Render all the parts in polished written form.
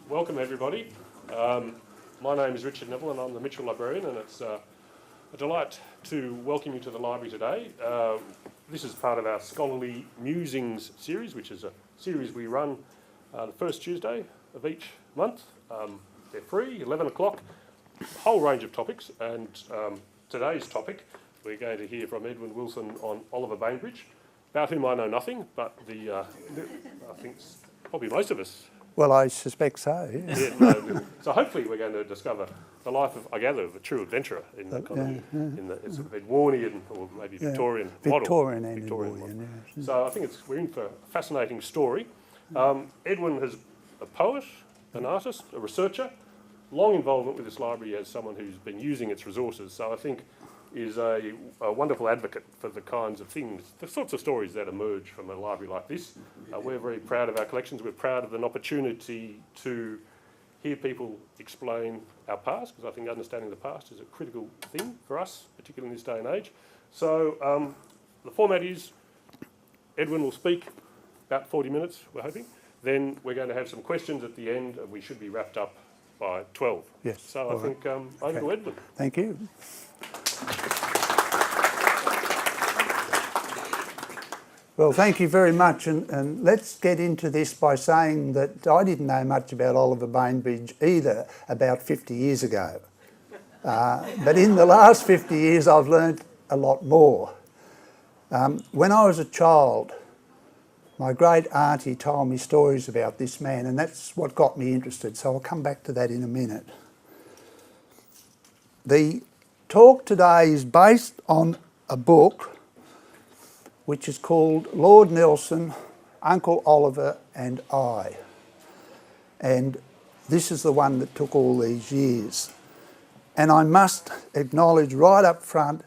Welcome everybody. My name is Richard Neville and I'm the Mitchell Librarian, and it's a delight to welcome you to the library today. This is part of our Scholarly Musings series, which is a series we run the first Tuesday of each month. They're free, 11 o'clock, a whole range of topics, and today's topic we're going to hear from Edwin Wilson on Oliver Bainbridge, about whom I know nothing, but I think probably most of us. Well, I suspect so, yes. Yeah, no, so hopefully we're going to discover the life of, I gather, a true adventurer in the kind of, in the it's Edwardian or maybe Victorian model. Victorian and Edwardian, yes. So I think we're in for a fascinating story. Edwin is a poet, an artist, a researcher, long involvement with this library as someone who's been using its resources. So I think is a wonderful advocate for the kinds of things, the sorts of stories that emerge from a library like this. We're very proud of our collections. We're proud of an opportunity to hear people explain our past, because I think understanding the past is a critical thing for us, particularly in this day and age. So the format is Edwin will speak about 40 minutes, we're hoping. Then we're going to have some questions at the end, and we should be wrapped up by 12. Yes. So I think over to Edwin. Thank you. Well, thank you very much, and let's get into this by saying that I didn't know much about Oliver Bainbridge either about 50 years ago. But in the last 50 years I've learnt a lot more. When I was a child, my great auntie told me stories about this man, and that's what got me interested, so I'll come back to that in a minute. The talk today is based on a book which is called Lord Nelson, Uncle Oliver and I. And this is the one that took all these years. And I must acknowledge right up front,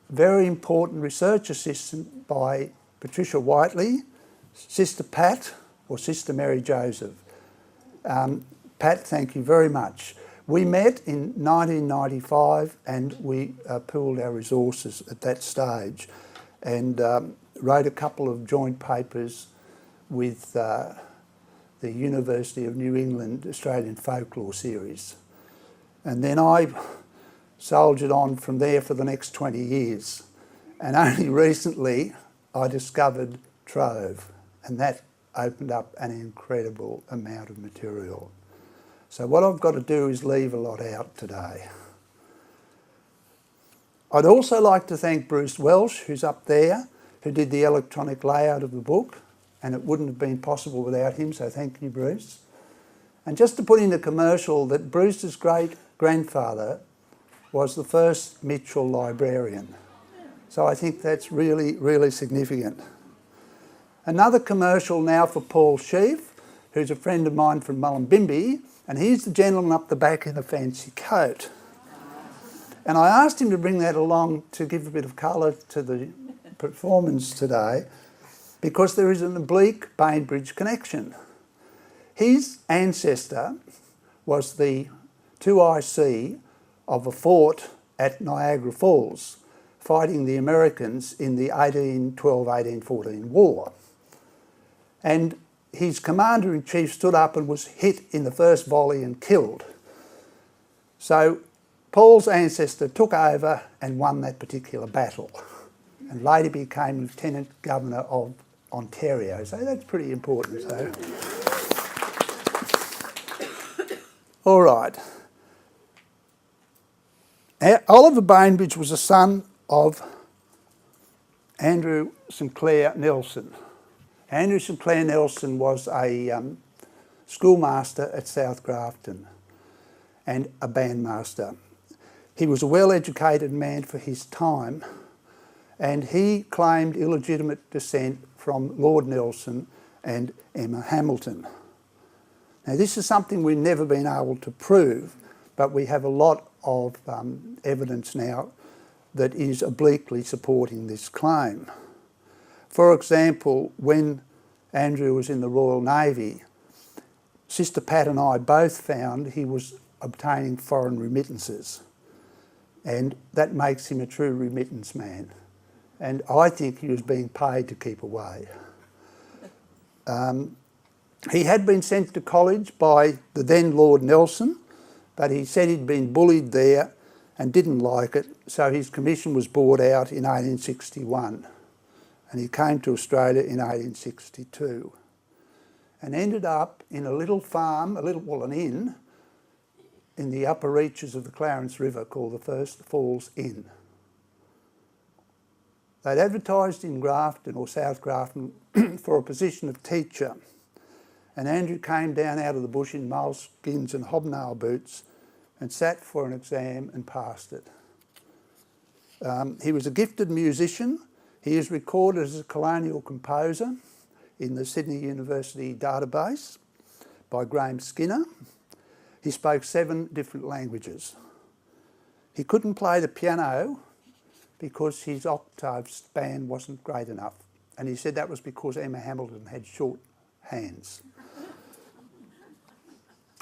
very important research assistant by Patricia Whiteley, Sister Pat, or Sister Mary Joseph. Pat, thank you very much. We met in 1995 and we pooled our resources at that stage, and wrote a couple of joint papers with the University of New England Australian Folklore Series. And then I soldiered on from there for the next 20 years. And only recently I discovered Trove, and that opened up an incredible amount of material. So what I've got to do is leave a lot out today. I'd also like to thank Bruce Welsh, who's up there, who did the electronic layout of the book, and it wouldn't have been possible without him, so thank you, Bruce. And just to put in a commercial, that Bruce's great-grandfather was the first Mitchell librarian. So I think that's really, really significant. Another commercial now for Paul Sheaf, who's a friend of mine from Mullumbimby, and he's the gentleman up the back in a fancy coat. And I asked him to bring that along to give a bit of colour to the performance today, because there is an oblique Bainbridge connection. His ancestor was the 2IC of a fort at Niagara Falls, fighting the Americans in the 1812-1814 war. And his commander-in-chief stood up and was hit in the first volley and killed. So Paul's ancestor took over and won that particular battle, and later became Lieutenant Governor of Ontario. So that's pretty important. So, all right. Oliver Bainbridge was a son of Andrew Sinclair Nelson. Andrew Sinclair Nelson was a schoolmaster at South Grafton and a bandmaster. He was a well-educated man for his time, and he claimed illegitimate descent from Lord Nelson and Emma Hamilton. Now, this is something we've never been able to prove, but we have a lot of evidence now that is obliquely supporting this claim. For example, when Andrew was in the Royal Navy, Sister Pat and I both found he was obtaining foreign remittances, and that makes him a true remittance man. And I think he was being paid to keep away. He had been sent to college by the then Lord Nelson, but he said he'd been bullied there and didn't like it, so his commission was bought out in 1861, and he came to Australia in 1862 and ended up in a little farm, an inn, in the upper reaches of the Clarence River called the First Falls Inn. They'd advertised in Grafton or South Grafton for a position of teacher, and Andrew came down out of the bush in moleskins and hobnail boots and sat for an exam and passed it. He was a gifted musician. He is recorded as a colonial composer in the Sydney University database by Graham Skinner. He spoke 7 different languages. He couldn't play the piano because his octave span wasn't great enough. And he said that was because Emma Hamilton had short hands.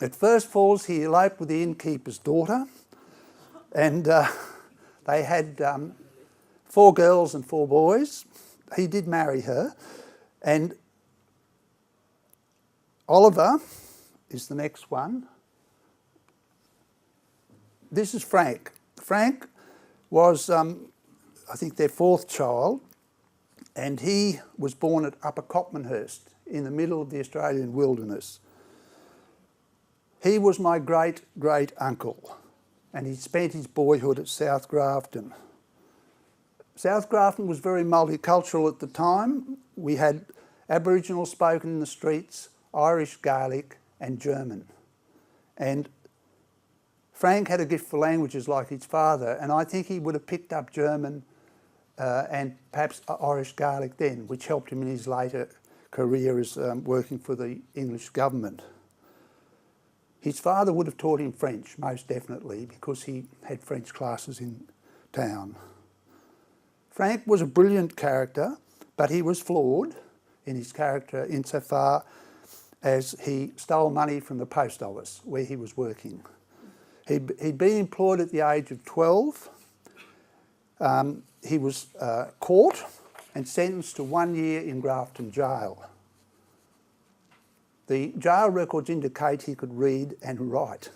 At First Falls, he eloped with the innkeeper's daughter, and they had 4 girls and 4 boys. He did marry her, and Oliver is the next one. This is Frank. Frank was, I think, their 4th child, and he was born at Upper Copmanhurst in the middle of the Australian wilderness. He was my great-great-uncle, and he spent his boyhood at South Grafton. South Grafton was very multicultural at the time. We had Aboriginal spoken in the streets, Irish, Gaelic and German. And Frank had a gift for languages like his father, and I think he would have picked up German and perhaps Irish Gaelic then, which helped him in his later career as working for the English government. His father would have taught him French, most definitely, because he had French classes in town. Frank was a brilliant character, but he was flawed in his character insofar as he stole money from the post office where he was working. He'd been employed at the age of 12. He was caught and sentenced to 1 year in Grafton jail. The jail records indicate he could read and write,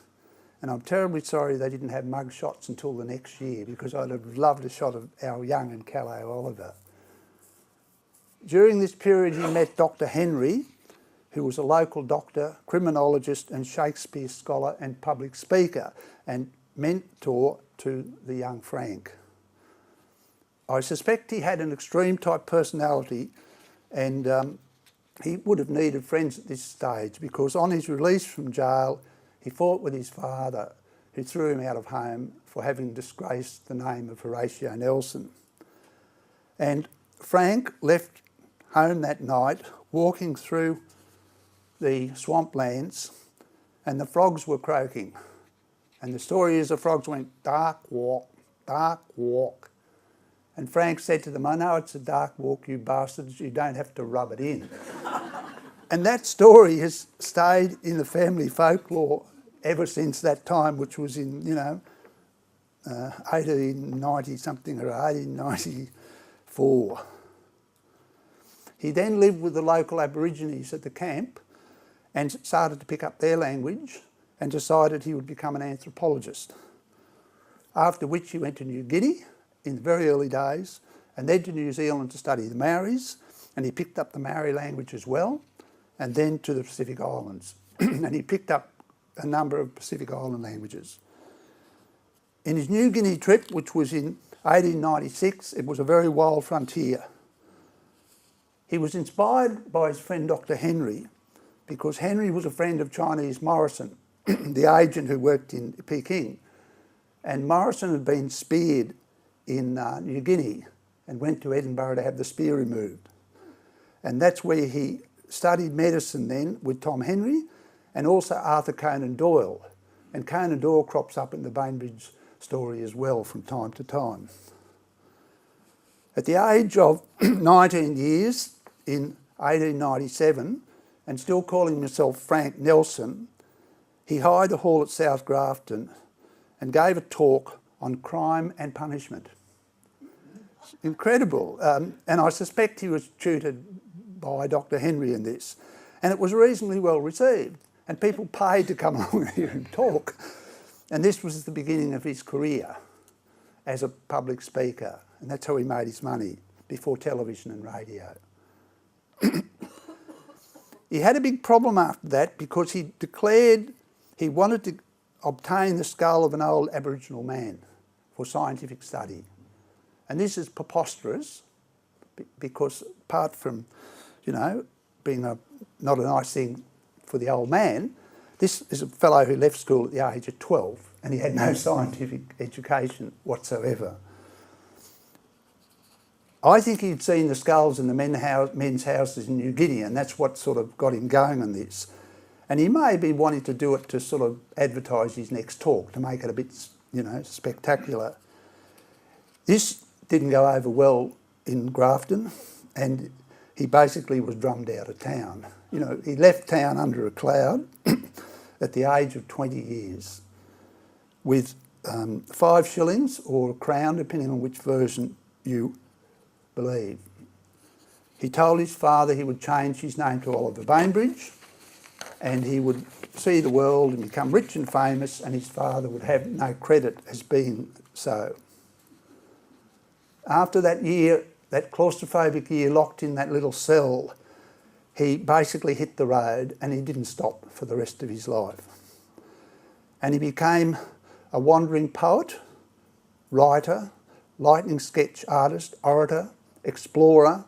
and I'm terribly sorry they didn't have mug shots until the next year, because I'd have loved a shot of our young and callow Oliver. During this period he met Dr. Henry, who was a local doctor, criminologist and Shakespeare scholar and public speaker, and mentor to the young Frank. I suspect he had an extreme type personality, and he would have needed friends at this stage, because on his release from jail he fought with his father, who threw him out of home for having disgraced the name of Horatio Nelson. And Frank left home that night walking through the swamplands, and the frogs were croaking. And the story is the frogs went, "Dark walk, dark walk." And Frank said to them, "I know it's a dark walk, you bastards, you don't have to rub it in." And that story has stayed in the family folklore ever since that time, which was in, 1890 something or 1894. He then lived with the local Aborigines at the camp and started to pick up their language and decided he would become an anthropologist. After which he went to New Guinea in the very early days, and then to New Zealand to study the Maoris, and he picked up the Maori language as well, and then to the Pacific Islands. And he picked up a number of Pacific Island languages. In his New Guinea trip, which was in 1896, it was a very wild frontier. He was inspired by his friend Dr. Henry, because Henry was a friend of Chinese Morrison, the agent who worked in Peking. And Morrison had been speared in New Guinea and went to Edinburgh to have the spear removed. And that's where he studied medicine then with Tom Henry and also Arthur Conan Doyle. And Conan Doyle crops up in the Bainbridge story as well from time to time. At the age of 19 years in 1897, and still calling himself Frank Nelson, he hired a hall at South Grafton and gave a talk on crime and punishment. Incredible. And I suspect he was tutored by Dr. Henry in this. And it was reasonably well received. And people paid to come along and hear him talk. And this was the beginning of his career as a public speaker. And that's how he made his money, before television and radio. He had a big problem after that because he declared he wanted to obtain the skull of an old Aboriginal man for scientific study. And this is preposterous because apart from, you know, being not a nice thing for the old man, this is a fellow who left school at the age of 12 and he had no scientific education whatsoever. I think he'd seen the skulls in the men's houses in New Guinea, and that's what sort of got him going on this. And he may be wanting to do it to sort of advertise his next talk, to make it a bit, you know, spectacular. This didn't go over well in Grafton, and he basically was drummed out of town. You know, he left town under a cloud at the age of 20 years with 5 shillings or a crown, depending on which version you believe. He told his father he would change his name to Oliver Bainbridge and he would see the world and become rich and famous, and his father would have no credit as being so. After that year, that claustrophobic year locked in that little cell, he basically hit the road and he didn't stop for the rest of his life. And he became a wandering poet, writer, lightning sketch artist, orator, explorer,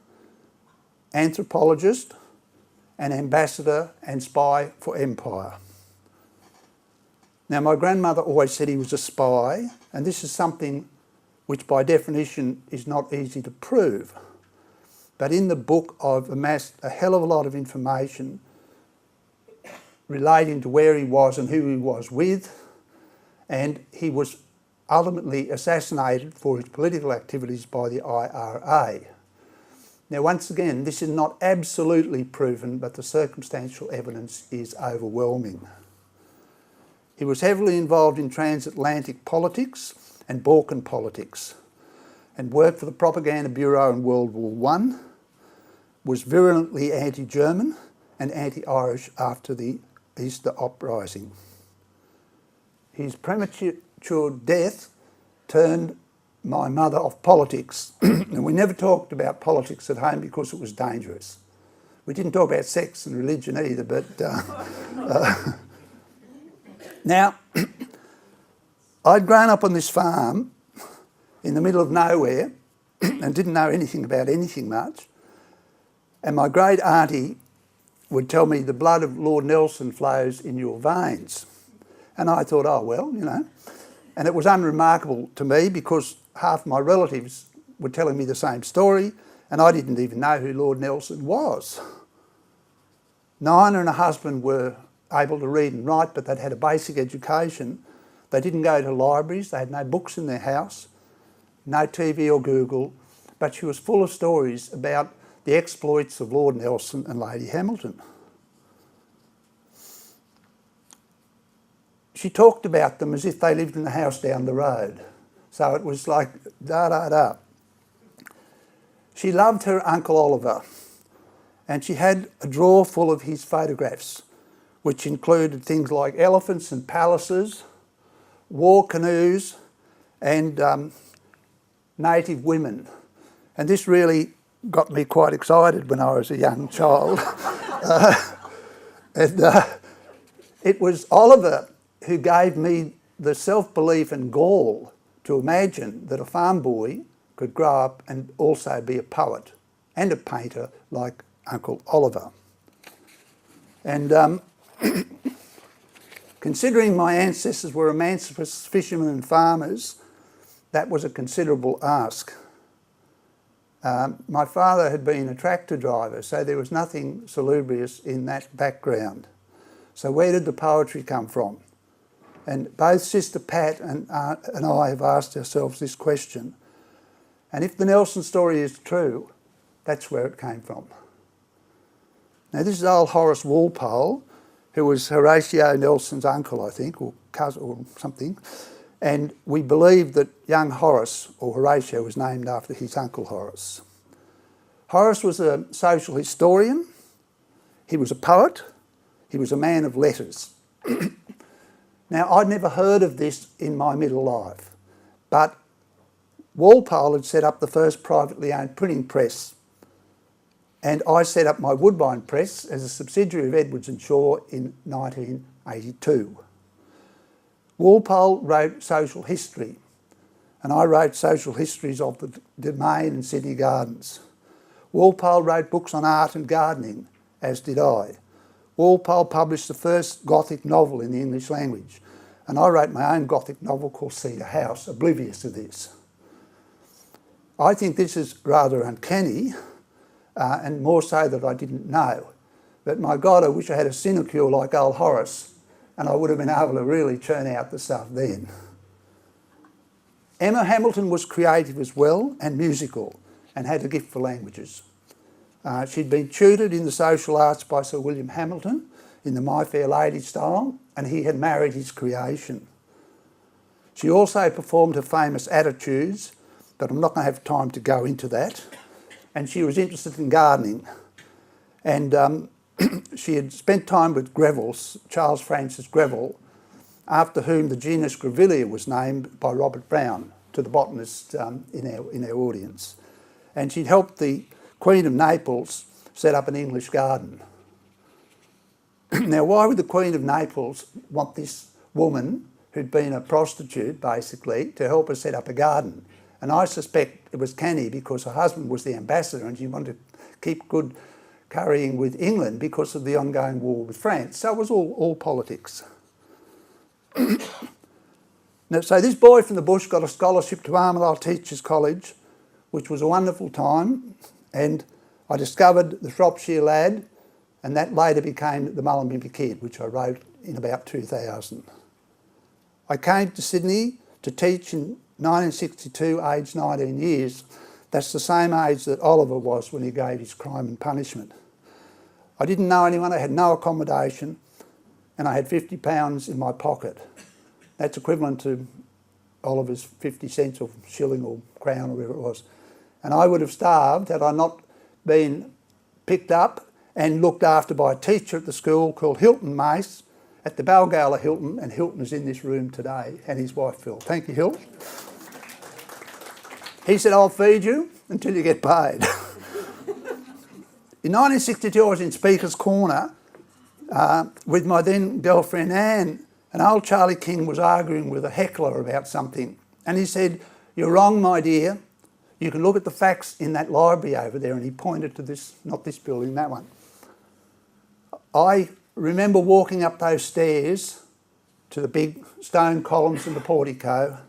anthropologist, and ambassador and spy for empire. Now, my grandmother always said he was a spy, and this is something which by definition is not easy to prove. But in the book I've amassed a hell of a lot of information relating to where he was and who he was with, and he was ultimately assassinated for his political activities by the IRA. Now, once again, this is not absolutely proven, but the circumstantial evidence is overwhelming. He was heavily involved in transatlantic politics and Balkan politics, and worked for the Propaganda Bureau in World War I, was virulently anti-German and anti-Irish after the Easter Uprising. His premature death turned my mother off politics, and we never talked about politics at home because it was dangerous. We didn't talk about sex and religion either, but now, I'd grown up on this farm in the middle of nowhere and didn't know anything about anything much, and my great auntie would tell me the blood of Lord Nelson flows in your veins. And I thought, oh, well, you know. And it was unremarkable to me because half my relatives were telling me the same story and I didn't even know who Lord Nelson was. Nina and her husband were able to read and write, but they'd had a basic education. They didn't go to libraries, they had no books in their house, no TV or Google, but she was full of stories about the exploits of Lord Nelson and Lady Hamilton. She talked about them as if they lived in the house down the road. So it was like da-da-da. She loved her Uncle Oliver, and she had a drawer full of his photographs, which included things like elephants and palaces, war canoes, and native women. And this really got me quite excited when I was a young child. It was Oliver who gave me the self-belief and gall to imagine that a farm boy could grow up and also be a poet and a painter like Uncle Oliver. And considering my ancestors were emancipist fishermen and farmers, that was a considerable ask. My father had been a tractor driver, so there was nothing salubrious in that background. So where did the poetry come from? And both Sister Pat and I have asked ourselves this question. And if the Nelson story is true, that's where it came from. Now, this is old Horace Walpole, who was Horatio Nelson's uncle, I think, or cousin or something. And we believe that young Horace, or Horatio, was named after his uncle Horace. Horace was a social historian. He was a poet. He was a man of letters. Now, I'd never heard of this in my middle life, but Walpole had set up the first privately owned printing press, and I set up my Woodbine press as a subsidiary of Edwards and Shaw in 1982. Walpole wrote social history, and I wrote social histories of the Domain and Sydney Gardens. Walpole wrote books on art and gardening, as did I. Walpole published the first Gothic novel in the English language, and I wrote my own Gothic novel called Cedar House, oblivious of this. I think this is rather uncanny, and more so that I didn't know. But my God, I wish I had a sinecure like old Horace, and I would have been able to really churn out the stuff then. Emma Hamilton was creative as well and musical, and had a gift for languages. She'd been tutored in the social arts by Sir William Hamilton in the My Fair Lady style, and he had married his creation. She also performed her famous attitudes, but I'm not going to have time to go into that. And she was interested in gardening. And she had spent time with Greville, Charles Francis Greville, after whom the genus Grevillea was named by Robert Brown, to the botanist in our audience. And she'd helped the Queen of Naples set up an English garden. Now, why would the Queen of Naples want this woman, who'd been a prostitute basically, to help her set up a garden? And I suspect it was canny because her husband was the ambassador and she wanted to keep good currying with England because of the ongoing war with France. So it was all politics. Now, so this boy from the bush got a scholarship to Armidale Teachers College, which was a wonderful time, and I discovered the Shropshire Lad, and that later became the Mullumbimby Kid, which I wrote in about 2000. I came to Sydney to teach in 1962, aged 19 years. That's the same age that Oliver was when he gave his Crime and Punishment. I didn't know anyone, I had no accommodation, and I had £50 in my pocket. That's equivalent to Oliver's 50 cents or shilling or crown or whatever it was. And I would have starved had I not been picked up and looked after by a teacher at the school called Hilton Mace at the Balgowlah Hilton, and Hilton is in this room today, and his wife Phil. Thank you, Hilton. He said, I'll feed you until you get paid. In 1962, I was in Speaker's Corner with my then girlfriend Anne, and old Charlie King was arguing with a heckler about something. And he said, you're wrong, my dear. You can look at the facts in that library over there. And he pointed to this, not this building, that one. I remember walking up those stairs to the big stone columns in the portico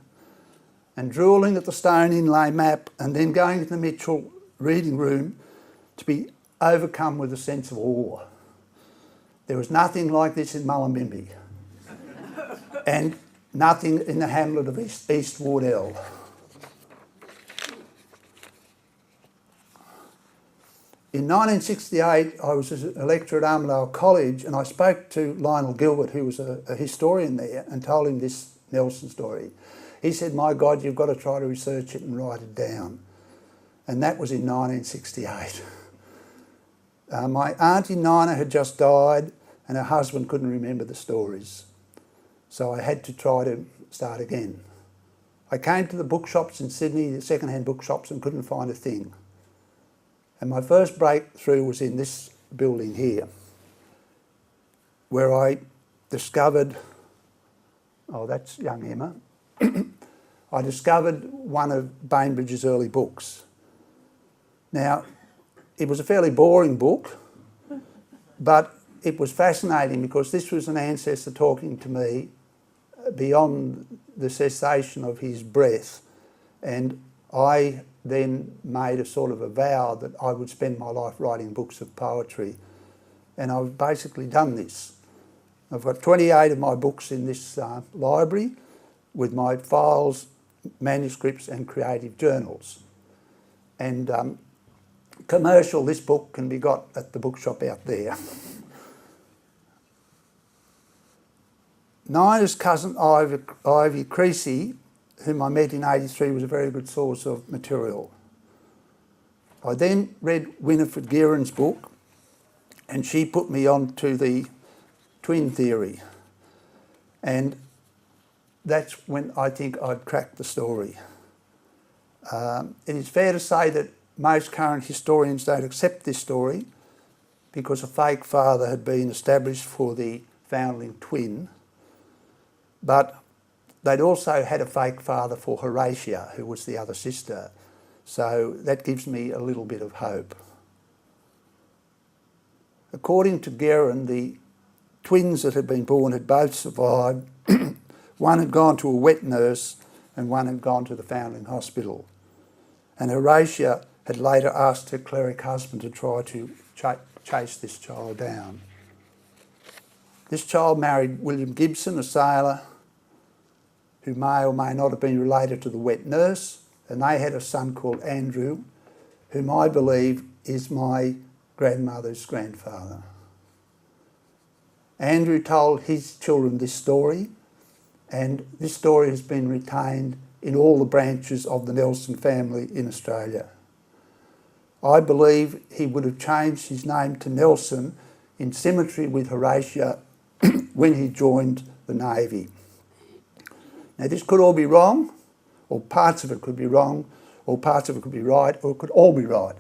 and drooling at the stone inlay map, and then going to the Mitchell reading room to be overcome with a sense of awe. There was nothing like this in Mullumbimby and nothing in the hamlet of East Wardell. In 1968, I was a lecturer at Armidale College, and I spoke to Lionel Gilbert, who was a historian there, and told him this Nelson story. He said, my God, you've got to try to research it and write it down. And that was in 1968. My auntie Nina had just died, and her husband couldn't remember the stories. So I had to try to start again. I came to the bookshops in Sydney, the second-hand bookshops, and couldn't find a thing. And my first breakthrough was in this building here, where I discovered, oh, that's young Emma. I discovered one of Bainbridge's early books. Now, it was a fairly boring book, but it was fascinating because this was an ancestor talking to me beyond the cessation of his breath, and I then made a sort of a vow that I would spend my life writing books of poetry, and I've basically done this. I've got 28 of my books in this library with my files, manuscripts and creative journals. And commercial, this book can be got at the bookshop out there. Nina's cousin Ivy Creasy, whom I met in 83, was a very good source of material. I then read Winifred Guerin's book, and she put me on to the twin theory. And that's when I think I'd cracked the story. It is fair to say that most current historians don't accept this story because a fake father had been established for the foundling twin, but they'd also had a fake father for Horatia, who was the other sister. So that gives me a little bit of hope. According to Guerin, the twins that had been born had both survived. One had gone to a wet nurse and one had gone to the foundling hospital. And Horatia had later asked her cleric husband to try to chase this child down. This child married William Gibson, a sailor, who may or may not have been related to the wet nurse, and they had a son called Andrew, whom I believe is my grandmother's grandfather. Andrew told his children this story, and this story has been retained in all the branches of the Nelson family in Australia. I believe he would have changed his name to Nelson in symmetry with Horatia when he joined the Navy. Now this could all be wrong, or parts of it could be wrong, or parts of it could be right, or it could all be right.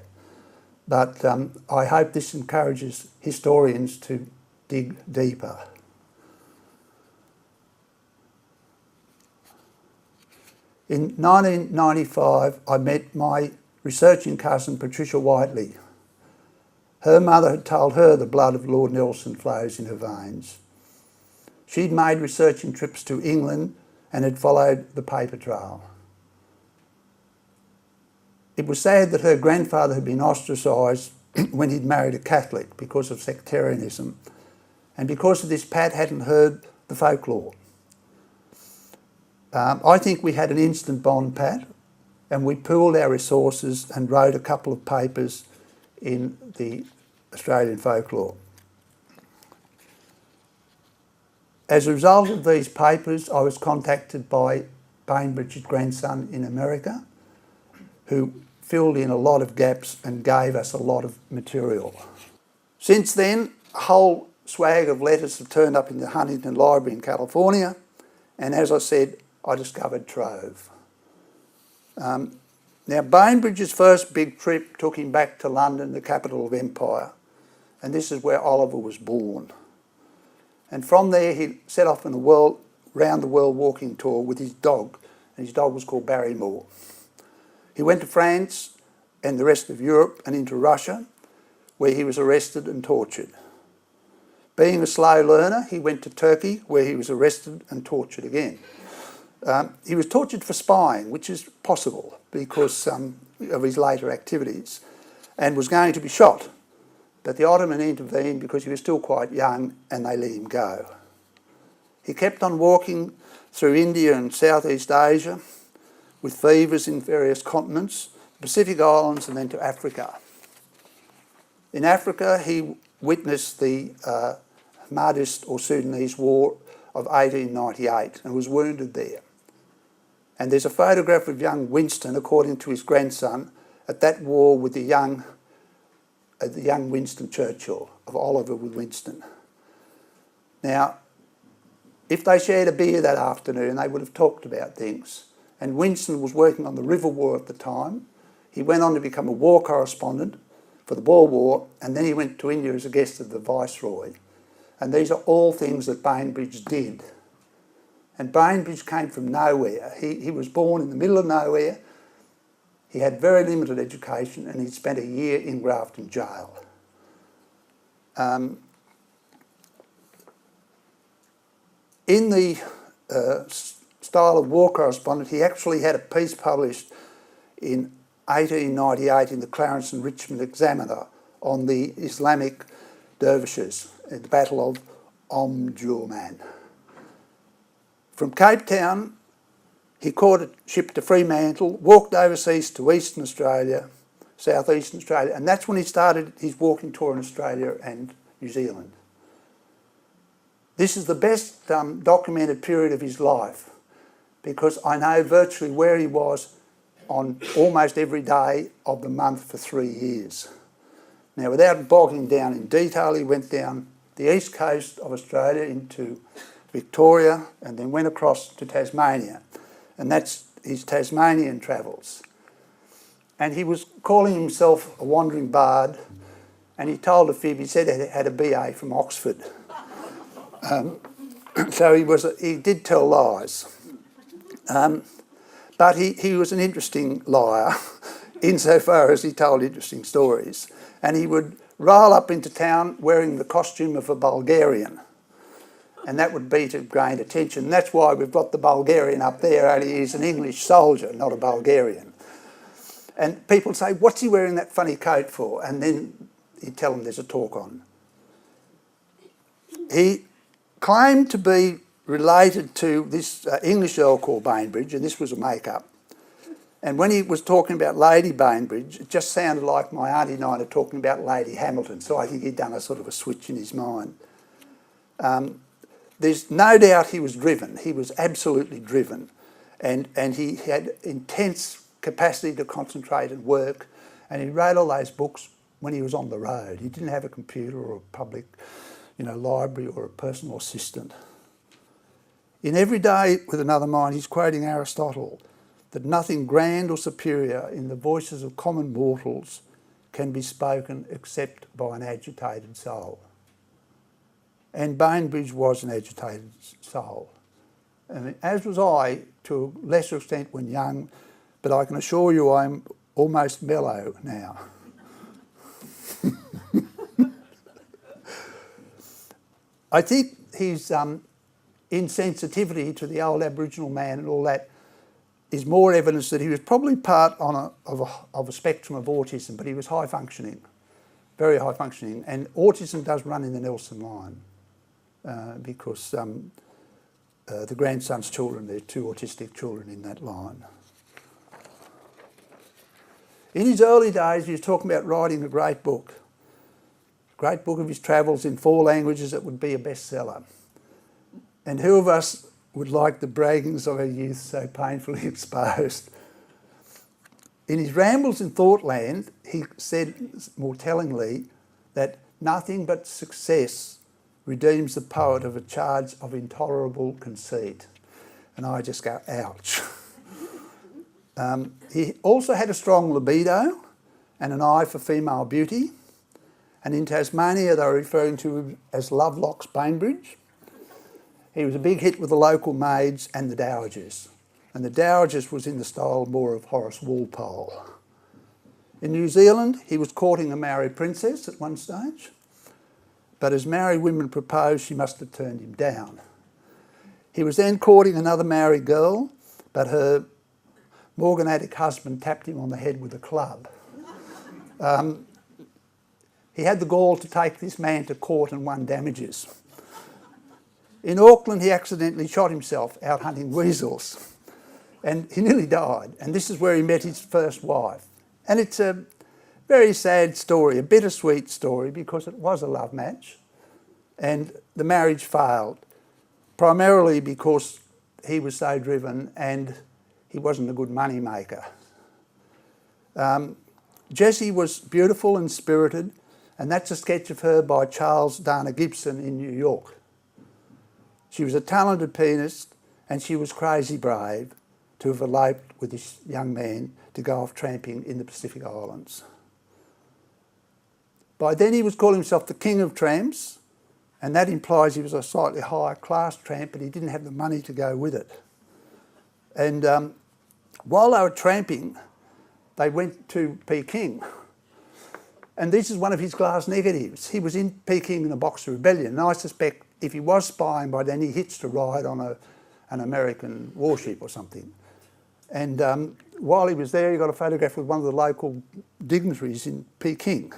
But I hope this encourages historians to dig deeper. In 1995, I met my researching cousin Patricia Whiteley. Her mother had told her the blood of Lord Nelson flows in her veins. She'd made researching trips to England and had followed the paper trail. It was sad that her grandfather had been ostracised when he'd married a Catholic because of sectarianism, and because of this Pat hadn't heard the folklore. I think we had an instant bond, Pat, and we pooled our resources and wrote a couple of papers in the Australian folklore. As a result of these papers, I was contacted by Bainbridge's grandson in America, who filled in a lot of gaps and gave us a lot of material. Since then, a whole swag of letters have turned up in the Huntington Library in California, and as I said, I discovered Trove. Now, Bainbridge's first big trip took him back to London, the capital of empire, and this is where Oliver was born. And from there, he set off on a round-the-world walking tour with his dog, and his dog was called Barrymore. He went to France and the rest of Europe and into Russia, where he was arrested and tortured. Being a slow learner, he went to Turkey, where he was arrested and tortured again. He was tortured for spying, which is possible because of his later activities, and was going to be shot. But the Ottoman intervened because he was still quite young and they let him go. He kept on walking through India and Southeast Asia with fevers in various continents, Pacific Islands and then to Africa. In Africa, he witnessed the Mahdist or Sudanese War of 1898 and was wounded there. And there's a photograph of young Winston, according to his grandson, at that war with the young Winston Churchill, of Oliver with Winston. Now, if they shared a beer that afternoon, they would have talked about things. And Winston was working on the River War at the time. He went on to become a war correspondent for the Boer War, and then he went to India as a guest of the Viceroy. And these are all things that Bainbridge did. And Bainbridge came from nowhere. He was born in the middle of nowhere. He had very limited education and he'd spent a year in Grafton Jail. In the style of war correspondent, he actually had a piece published in 1898 in the Clarence and Richmond Examiner on the Islamic dervishes at the Battle of Omdurman. From Cape Town, he caught a ship to Fremantle, walked overseas to Eastern Australia, Southeastern Australia, and that's when he started his walking tour in Australia and New Zealand. This is the best documented period of his life because I know virtually where he was on almost every day of the month for 3 years. Now, without bogging down in detail, he went down the east coast of Australia into Victoria and then went across to Tasmania. And that's his Tasmanian travels. And he was calling himself a wandering bard, and he told a fib. He said he had a BA from Oxford. So he did tell lies. But he was an interesting liar insofar as he told interesting stories. And he would roll up into town wearing the costume of a Bulgarian. And that would be to gain attention. And that's why we've got the Bulgarian up there, only he's an English soldier, not a Bulgarian. And people say, what's he wearing that funny coat for? And then he'd tell them there's a talk on. He claimed to be related to this English earl called Bainbridge, and this was a make-up. And when he was talking about Lady Bainbridge, it just sounded like my auntie and I are talking about Lady Hamilton, so I think he'd done a sort of a switch in his mind. There's no doubt he was driven. He was absolutely driven. And he had intense capacity to concentrate and work, and he wrote all those books when he was on the road. He didn't have a computer or a public, library or a personal assistant. In Every Day with Another Mind, he's quoting Aristotle, that nothing grand or superior in the voices of common mortals can be spoken except by an agitated soul. And Bainbridge was an agitated soul. And as was I, to a lesser extent when young, but I can assure you I'm almost mellow now. I think his insensitivity to the old Aboriginal man and all that is more evidence that he was probably part of a spectrum of autism, but he was high functioning, very high functioning. And autism does run in the Nelson line because the grandson's children, there are 2 autistic children in that line. In his early days, he was talking about writing a great book of his travels in 4 languages that would be a bestseller. And who of us would like the braggings of our youth so painfully exposed? In his Rambles in Thoughtland, he said more tellingly that nothing but success redeems the poet of a charge of intolerable conceit. And I just go, ouch. He also had a strong libido and an eye for female beauty. And in Tasmania, they were referring to him as Lovelocks Bainbridge. He was a big hit with the local maids and the dowagers. And the dowagers was in the style more of Horace Walpole. In New Zealand, he was courting a Maori princess at one stage. But as Maori women proposed, she must have turned him down. He was then courting another Maori girl, but her morganatic husband tapped him on the head with a club. He had the gall to take this man to court and won damages. In Auckland, he accidentally shot himself out hunting weasels, and he nearly died. And this is where he met his first wife. And it's a very sad story, a bittersweet story, because it was a love match, and the marriage failed, primarily because he was so driven and he wasn't a good money maker. Jessie was beautiful and spirited, and that's a sketch of her by Charles Dana Gibson in New York. She was a talented pianist, and she was crazy brave to have eloped with this young man to go off tramping in the Pacific Islands. By then he was calling himself the king of tramps, and that implies he was a slightly higher class tramp, but he didn't have the money to go with it. And while they were tramping, they went to Peking. And this is one of his glass negatives. He was in Peking in the Boxer Rebellion, and I suspect if he was spying by then, he hitched a ride on an American warship or something. And while he was there, he got a photograph with one of the local dignitaries in Peking.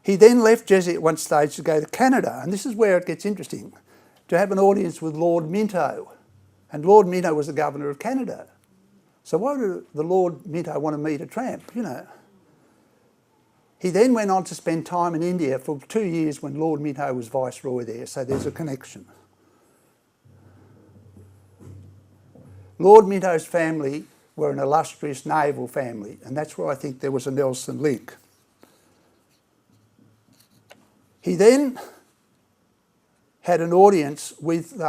He then left Jessie at one stage to go to Canada, and this is where it gets interesting, to have an audience with Lord Minto. And Lord Minto was the Governor of Canada. So why would the Lord Minto want to meet a tramp, He then went on to spend time in India for 2 years when Lord Minto was Viceroy there, so there's a connection. Lord Minto's family were an illustrious naval family, and that's where I think there was a Nelson link. He then had an audience with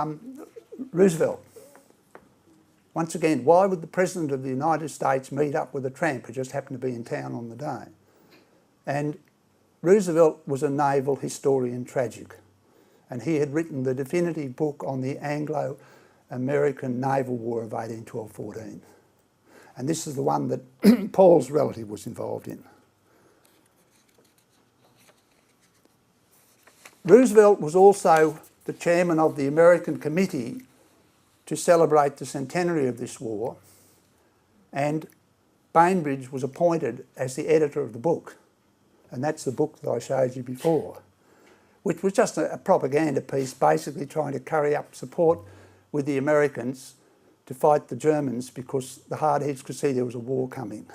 Roosevelt. Once again, why would the President of the United States meet up with a tramp who just happened to be in town on the day? And Roosevelt was a naval historian tragic, and he had written the definitive book on the Anglo-American Naval War of 1812-14. And this is the one that Paul's relative was involved in. Roosevelt was also the chairman of the American Committee to celebrate the centenary of this war, and Bainbridge was appointed as the editor of the book. And that's the book that I showed you before, which was just a propaganda piece basically trying to curry up support with the Americans to fight the Germans because the hardheads could see there was a war coming.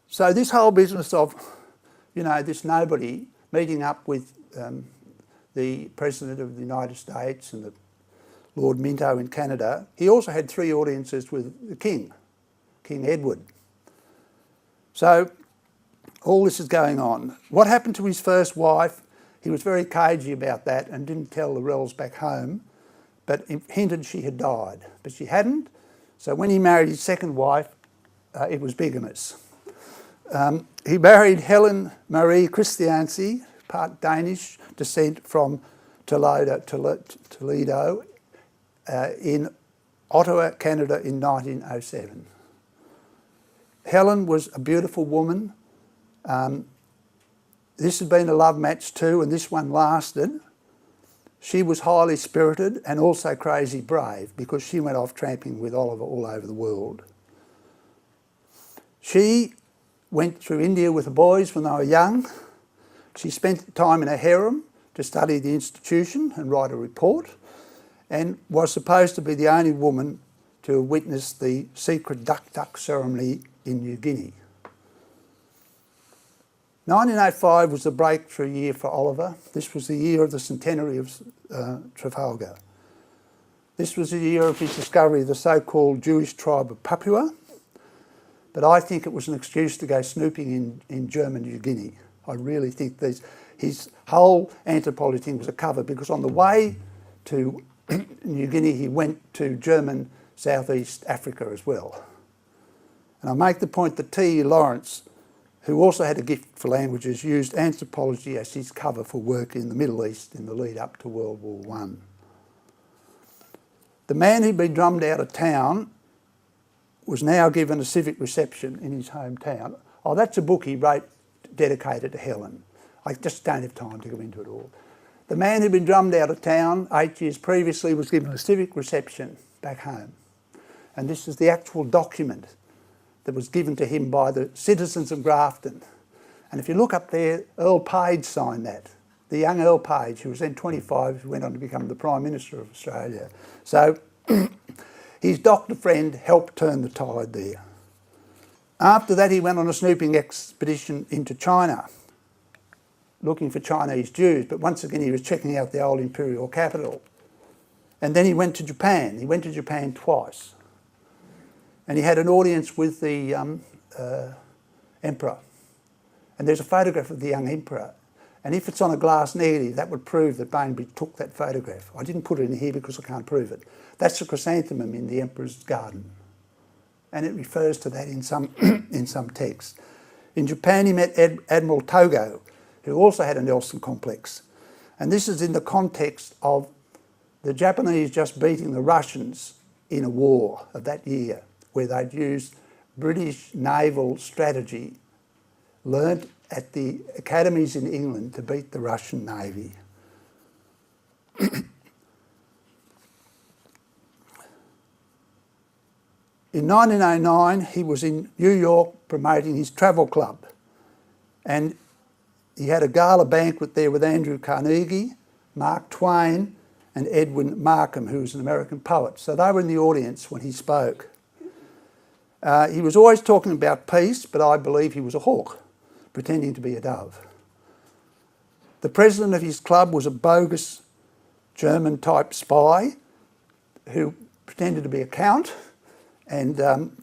So this whole business of, you know, this nobody meeting up with the President of the United States and the Lord Minto in Canada, he also had 3 audiences with the King, King Edwin. So all this is going on. What happened to his first wife? He was very cagey about that and didn't tell the Rells back home, but hinted she had died. But she hadn't, so when he married his second wife, it was bigamous. He married Helen Marie Christiancy, part Danish descent from Toledo in Ottawa, Canada in 1907. Helen was a beautiful woman. This had been a love match too, and this one lasted. She was highly spirited and also crazy brave because she went off tramping with Oliver all over the world. She went through India with the boys when they were young. She spent time in a harem to study the institution and write a report, and was supposed to be the only woman to have witnessed the secret duck ceremony in New Guinea. 1905 was the breakthrough year for Oliver. This was the year of the centenary of Trafalgar. This was the year of his discovery of the so-called Jewish tribe of Papua, but I think it was an excuse to go snooping in German New Guinea. I really think his whole anthropology thing was a cover, because on the way to New Guinea he went to German Southeast Africa as well. And I make the point that T. Lawrence, who also had a gift for languages, used anthropology as his cover for work in the Middle East in the lead up to World War I. The man who'd been drummed out of town was now given a civic reception in his hometown. Oh, that's a book he wrote dedicated to Helen. I just don't have time to go into it all. The man who'd been drummed out of town 8 years previously was given a civic reception back home. And this is the actual document that was given to him by the citizens of Grafton. And if you look up there, Earl Page signed that. The young Earl Page, who was then 25, who went on to become the Prime Minister of Australia. So his doctor friend helped turn the tide there. After that, he went on a snooping expedition into China, looking for Chinese Jews, but once again he was checking out the old imperial capital. And then he went to Japan. He went to Japan twice. And he had an audience with the emperor. And there's a photograph of the young emperor. And if it's on a glass negative, that would prove that Bainbridge took that photograph. I didn't put it in here because I can't prove it. That's a chrysanthemum in the emperor's garden. And it refers to that in some, in some text. In Japan, he met Admiral Togo, who also had a Nelson complex. And this is in the context of the Japanese just beating the Russians in a war of that year, where they'd used British naval strategy learnt at the academies in England to beat the Russian Navy. In 1909, he was in New York promoting his travel club, and he had a gala banquet there with Andrew Carnegie, Mark Twain, and Edwin Markham, who was an American poet. So they were in the audience when he spoke. He was always talking about peace, but I believe he was a hawk, pretending to be a dove. The president of his club was a bogus German-type spy who pretended to be a count, and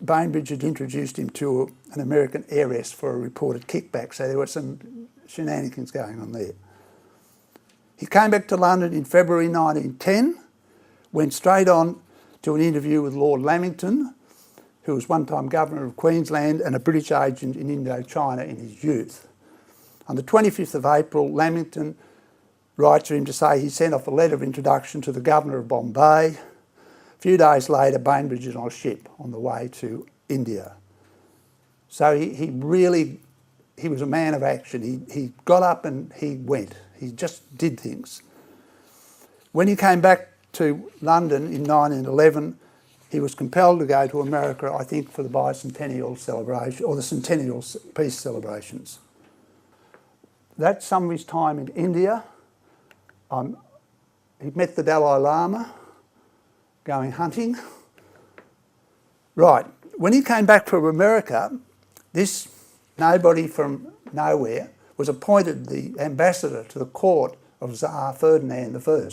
Bainbridge had introduced him to an American heiress for a reported kickback, so there were some shenanigans going on there. He came back to London in February 1910, went straight on to an interview with Lord Lamington, who was one-time Governor of Queensland and a British agent in Indochina in his youth. On the 25th of April, Lamington writes to him to say he sent off a letter of introduction to the Governor of Bombay. A few days later, Bainbridge is on a ship on the way to India. So he was a man of action. He got up and he went. He just did things. When he came back to London in 1911, he was compelled to go to America, I think, for the bicentennial celebration, or the centennial peace celebrations. That's some of his time in India. He met the Dalai Lama, going hunting. Right, when he came back from America, this nobody from nowhere was appointed the ambassador to the court of Tsar Ferdinand I.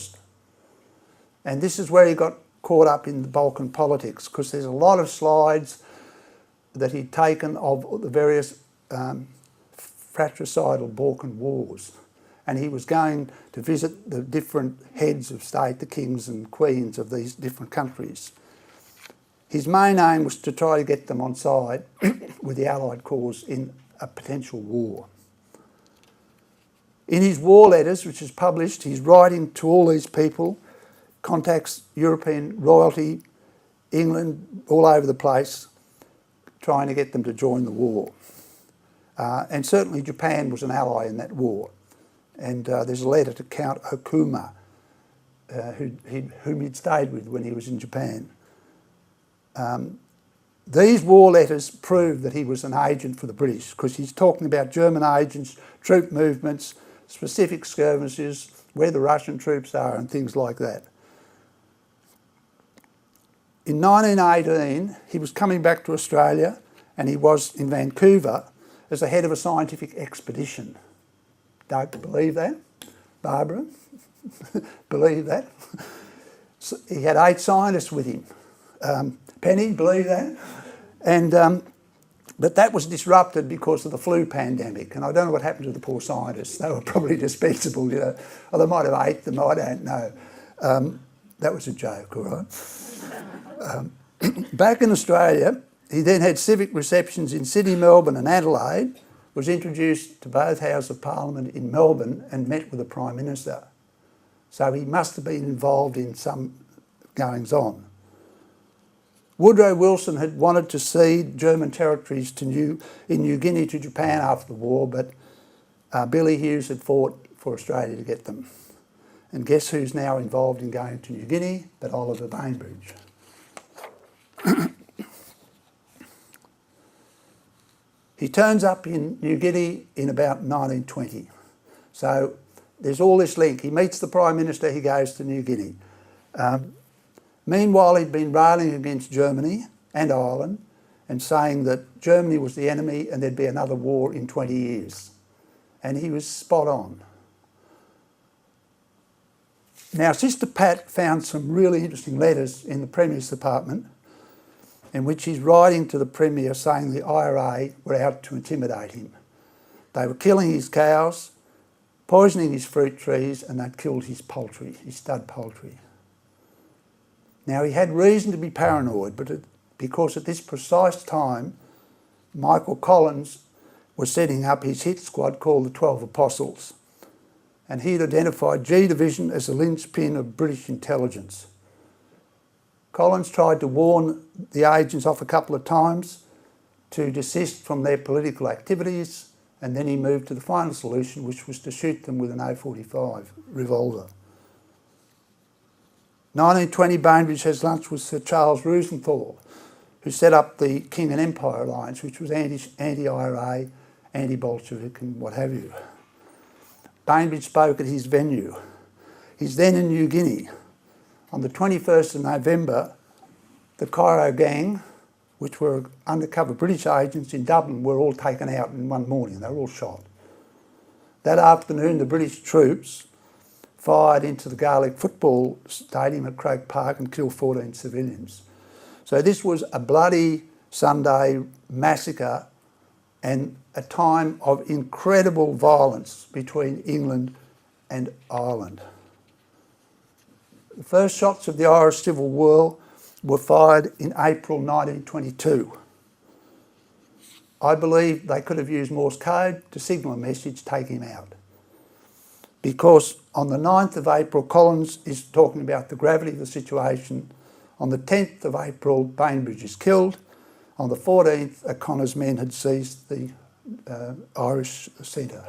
And this is where he got caught up in the Balkan politics, because there's a lot of slides that he'd taken of the various fratricidal Balkan wars. And he was going to visit the different heads of state, the kings and queens of these different countries. His main aim was to try to get them on side with the Allied cause in a potential war. In his war letters, which is published, he's writing to all these people, contacts European royalty, England, all over the place, trying to get them to join the war. And certainly Japan was an ally in that war. And there's a letter to Count Okuma, whom he'd stayed with when he was in Japan. These war letters prove that he was an agent for the British, because he's talking about German agents, troop movements, specific skirmishes, where the Russian troops are and things like that. In 1918, he was coming back to Australia, and he was in Vancouver as the head of a scientific expedition. Don't believe that? Barbara? Believe that? So he had 8 scientists with him. Penny, believe that? And but that was disrupted because of the flu pandemic, and I don't know what happened to the poor scientists. They were probably dispensable, you know, or they might have ate them, I don't know. That was a joke, all right? Back in Australia, he then had civic receptions in Sydney, Melbourne and Adelaide, was introduced to both Houses of Parliament in Melbourne and met with the Prime Minister. So he must have been involved in some goings-on. Woodrow Wilson had wanted to cede German territories in New Guinea to Japan after the war, but Billy Hughes had fought for Australia to get them. And guess who's now involved in going to New Guinea but Oliver Bainbridge. He turns up in New Guinea in about 1920. So there's all this link. He meets the Prime Minister, he goes to New Guinea. Meanwhile, he'd been railing against Germany and Ireland and saying that Germany was the enemy and there'd be another war in 20 years. And he was spot on. Now, Sister Pat found some really interesting letters in the Premier's department in which he's writing to the Premier saying the IRA were out to intimidate him. They were killing his cows, poisoning his fruit trees, and they'd killed his poultry, his stud poultry. Now, he had reason to be paranoid, but because at this precise time, Michael Collins was setting up his hit squad called the 12 Apostles, and he'd identified G Division as the linchpin of British intelligence. Collins tried to warn the agents off a couple of times to desist from their political activities, and then he moved to the final solution, which was to shoot them with an .045 revolver. 1920, Bainbridge has lunch with Sir Charles Rosenthal, who set up the King and Empire Alliance, which was anti-IRA, anti-Bolshevik and what have you. Bainbridge spoke at his venue. He's then in New Guinea. On the 21st of November, the Cairo gang, which were undercover British agents in Dublin, were all taken out in one morning. They were all shot. That afternoon, the British troops fired into the Gaelic football stadium at Croke Park and killed 14 civilians. So this was a bloody Sunday massacre and a time of incredible violence between England and Ireland. The first shots of the Irish Civil War were fired in April 1922. I believe they could have used Morse code to signal a message, take him out. Because on the 9th of April, Collins is talking about the gravity of the situation. On the 10th of April, Bainbridge is killed. On the 14th, O'Connor's men had seized the Irish centre.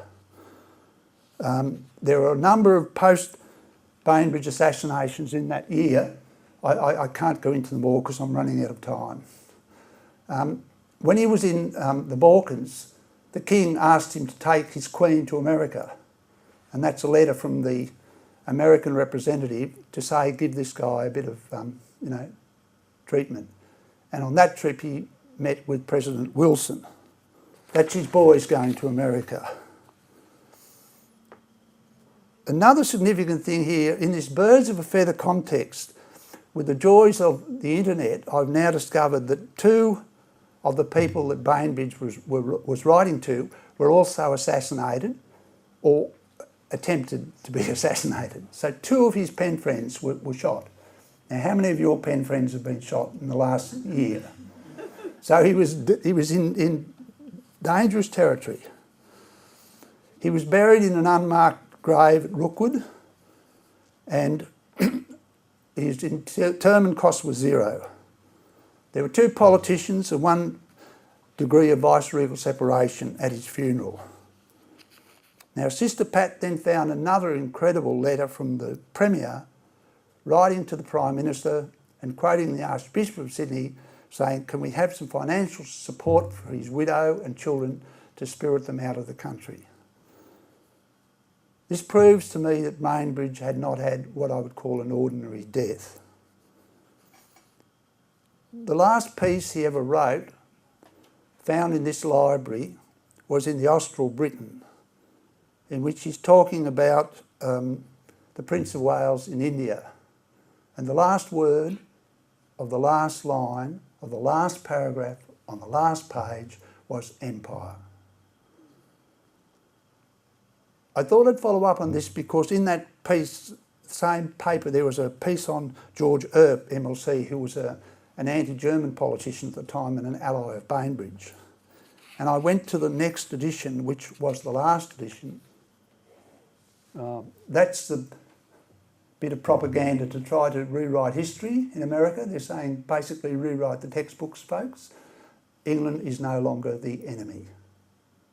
There are a number of post-Bainbridge assassinations in that year. I can't go into them all because I'm running out of time. When he was in the Balkans, the king asked him to take his queen to America. And that's a letter from the American representative to say, give this guy a bit of, treatment. And on that trip, he met with President Wilson. That's his boys going to America. Another significant thing here, in this birds of a feather context, with the joys of the internet, I've now discovered that two of the people that Bainbridge was writing to were also assassinated or attempted to be assassinated. So two of his pen friends were shot. Now, how many of your pen friends have been shot in the last year? So he was in dangerous territory. He was buried in an unmarked grave at Rookwood, and his determined cost was zero. There were two politicians and 1 degree of viceregal separation at his funeral. Now, Sister Pat then found another incredible letter from the Premier writing to the Prime Minister and quoting the Archbishop of Sydney saying, can we have some financial support for his widow and children to spirit them out of the country? This proves to me that Bainbridge had not had what I would call an ordinary death. The last piece he ever wrote, found in this library, was in the Austral Britain, in which he's talking about the Prince of Wales in India. And the last word of the last line of the last paragraph on the last page was empire. I thought I'd follow up on this because in that piece, same paper, there was a piece on George Earp, MLC, who was an anti-German politician at the time and an ally of Bainbridge. And I went to the next edition, which was the last edition. That's the bit of propaganda to try to rewrite history in America. They're saying basically rewrite the textbooks, folks. England is no longer the enemy.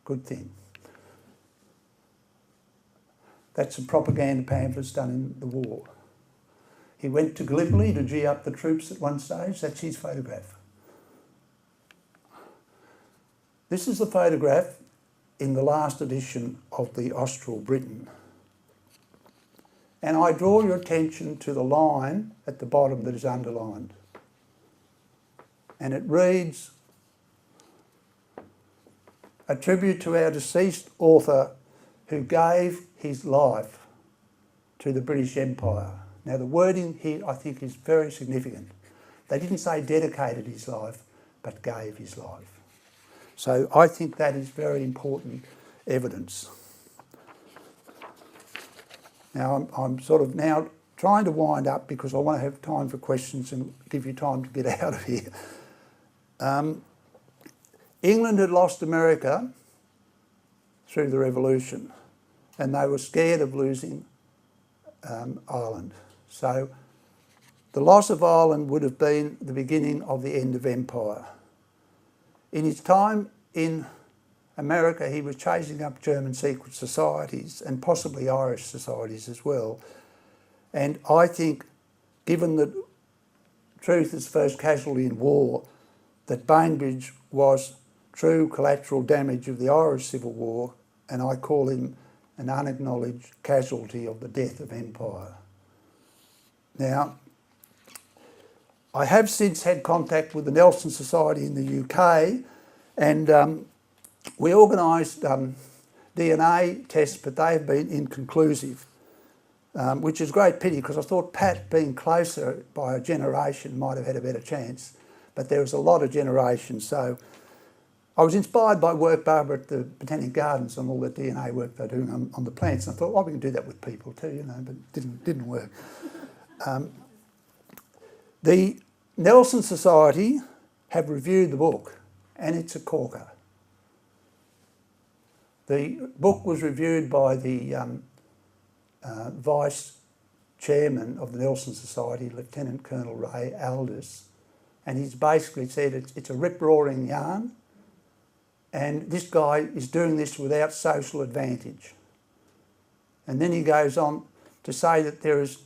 Good thing. That's some propaganda pamphlets done in the war. He went to Gallipoli to gee up the troops at one stage. That's his photograph. This is the photograph in the last edition of the Austral Britain. And I draw your attention to the line at the bottom that is underlined. And it reads, a tribute to our deceased author who gave his life to the British Empire. Now the wording here I think is very significant. They didn't say dedicated his life, but gave his life. So I think that is very important evidence. Now I'm sort of now trying to wind up because I want to have time for questions and give you time to get out of here. England had lost America through the Revolution, and they were scared of losing Ireland. So the loss of Ireland would have been the beginning of the end of empire. In his time in America, he was chasing up German secret societies and possibly Irish societies as well. And I think, given that truth is first casualty in war, that Bainbridge was true collateral damage of the Irish Civil War, and I call him an unacknowledged casualty of the death of empire. Now, I have since had contact with the Nelson Society in the UK, and we organised DNA tests, but they have been inconclusive. which is a great pity because I thought Pat, being closer by a generation, might have had a better chance. But there was a lot of generations, so I was inspired by work, Barbara, at the Botanic Gardens on all the DNA work they're doing on the plants. And I thought, well, we can do that with people too, you know, but it didn't work. The Nelson Society have reviewed the book, and it's a corker. The book was reviewed by the Vice Chairman of the Nelson Society, Lieutenant Colonel Ray Aldous, and he's basically said it's a rip-roaring yarn, and this guy is doing this without social advantage. And then he goes on to say that there is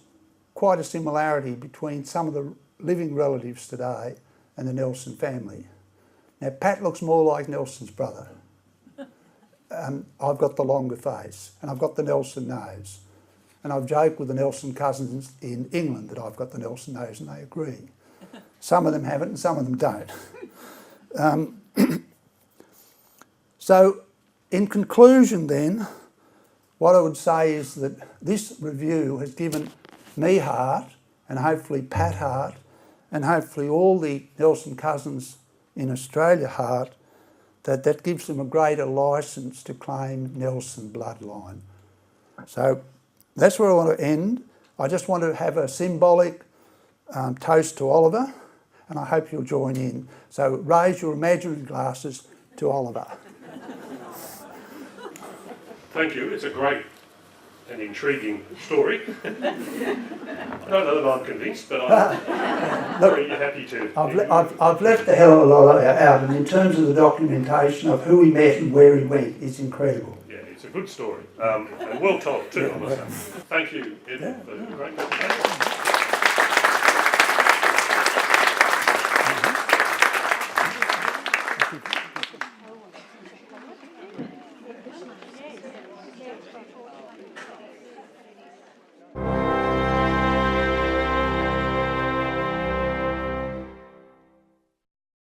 quite a similarity between some of the living relatives today and the Nelson family. Now, Pat looks more like Nelson's brother. I've got the longer face, and I've got the Nelson nose. And I've joked with the Nelson cousins in England that I've got the Nelson nose, and they agree. Some of them have it and some of them don't. So, in conclusion then, what I would say is that this review has given me heart, and hopefully Pat heart, and hopefully all the Nelson cousins in Australia heart, that gives them a greater licence to claim Nelson bloodline. So that's where I want to end. I just want to have a symbolic toast to Oliver, and I hope you'll join in. So raise your imaginary glasses to Oliver. Thank you. It's a great and intriguing story. I don't know that I'm convinced, but I'm very happy to. I've left a hell of a lot out, and in terms of the documentation of who he met and where he went, it's incredible. Yeah, it's a good story, and well told too, I must say. Thank you, Edwin, for a great presentation.